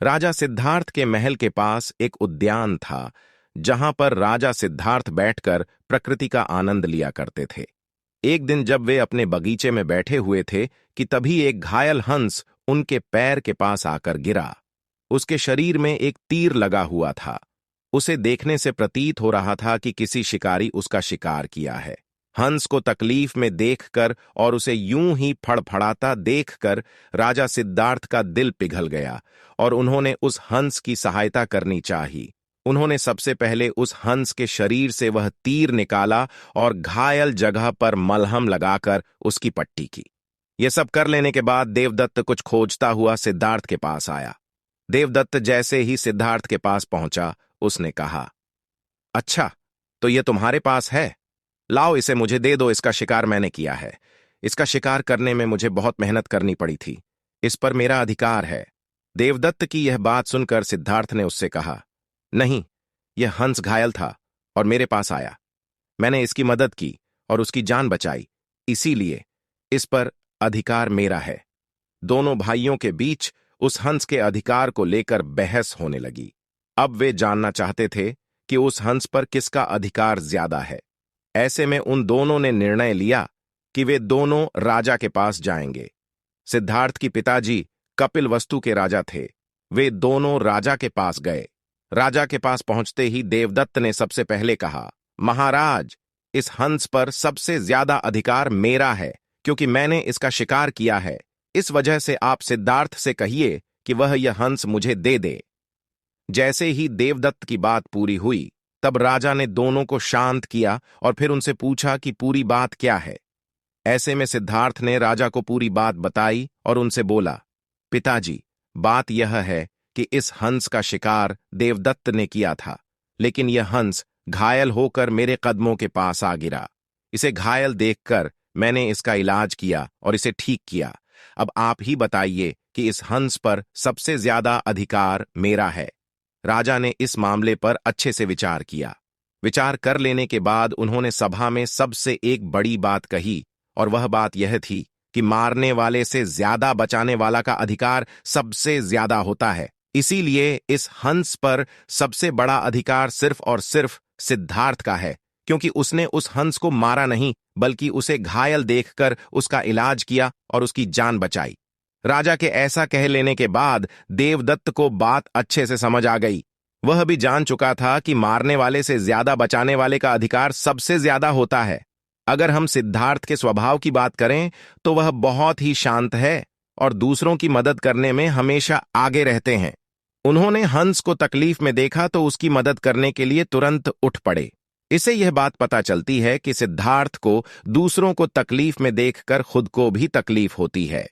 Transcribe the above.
राजा सिद्धार्थ के महल के पास एक उद्यान था, जहां पर राजा सिद्धार्थ बैठकर प्रकृति का आनंद लिया करते थे। एक दिन जब वे अपने बगीचे में बैठे हुए थे कि तभी एक घायल हंस उनके पैर के पास आकर गिरा। उसके शरीर में एक तीर लगा हुआ था। उसे देखने से प्रतीत हो रहा था कि किसी शिकारी उसका शिकार किया है। हंस को तकलीफ में देखकर और उसे यूं ही फड़फड़ाता देखकर राजा सिद्धार्थ का दिल पिघल गया और उन्होंने उस हंस की सहायता करनी चाहिए। उन्होंने सबसे पहले उस हंस के शरीर से वह तीर निकाला और घायल जगह पर मलहम लगाकर उसकी पट्टी की। यह सब कर लेने के बाद देवदत्त कुछ खोजता हुआ सिद्धार्थ के पास आया। देवदत्त जैसे ही सिद्धार्थ के पास पहुंचा, उसने कहा, अच्छा, तो यह तुम्हारे पास है? लाओ, इसे मुझे दे दो। इसका शिकार मैंने किया है। इसका शिकार करने में मुझे बहुत मेहनत करनी पड़ी थी। इस पर मेरा अधिकार है। देवदत्त की यह बात सुनकर सिद्धार्थ ने उससे कहा, नहीं, यह हंस घायल था और मेरे पास आया। मैंने इसकी मदद की और उसकी जान बचाई, इसीलिए इस पर अधिकार मेरा है। दोनों भाइयों के बीच उस हंस के अधिकार को लेकर बहस होने लगी। अब वे जानना चाहते थे कि उस हंस पर किसका अधिकार ज्यादा है। ऐसे में उन दोनों ने निर्णय लिया कि वे दोनों राजा के पास जाएंगे। सिद्धार्थ की पिताजी कपिलवस्तु के राजा थे। वे दोनों राजा के पास गए। राजा के पास पहुंचते ही देवदत्त ने सबसे पहले कहा, महाराज, इस हंस पर सबसे ज्यादा अधिकार मेरा है, क्योंकि मैंने इसका शिकार किया है। इस वजह से आप सिद्धार्थ से कहिए कि वह यह हंस मुझे दे दे। जैसे ही देवदत्त की बात पूरी हुई, तब राजा ने दोनों को शांत किया और फिर उनसे पूछा कि पूरी बात क्या है। ऐसे में सिद्धार्थ ने राजा को पूरी बात बताई और उनसे बोला, पिताजी, बात यह है कि इस हंस का शिकार देवदत्त ने किया था, लेकिन यह हंस घायल होकर मेरे कदमों के पास आ गिरा। इसे घायल देखकर मैंने इसका इलाज किया और इसे ठीक किया। अब आप ही बताइए कि इस हंस पर सबसे ज्यादा अधिकार मेरा है। राजा ने इस मामले पर अच्छे से विचार किया। विचार कर लेने के बाद उन्होंने सभा में सबसे एक बड़ी बात कही, और वह बात यह थी कि मारने वाले से ज्यादा बचाने वाला का अधिकार सबसे ज्यादा होता है। इसीलिए इस हंस पर सबसे बड़ा अधिकार सिर्फ और सिर्फ सिद्धार्थ का है, क्योंकि उसने उस हंस को मारा नहीं, बल्कि उसे घायल देखकर उसका इलाज किया और उसकी जान बचाई। राजा के ऐसा कह लेने के बाद देवदत्त को बात अच्छे से समझ आ गई। वह भी जान चुका था कि मारने वाले से ज्यादा बचाने वाले का अधिकार सबसे ज्यादा होता है। अगर हम सिद्धार्थ के स्वभाव की बात करें तो वह बहुत ही शांत है और दूसरों की मदद करने में हमेशा आगे रहते हैं। उन्होंने हंस को तकलीफ में देखा तो उसकी मदद करने के लिए तुरंत उठ पड़े। इससे यह बात पता चलती है कि सिद्धार्थ को दूसरों को तकलीफ में देखकर खुद को भी तकलीफ होती है।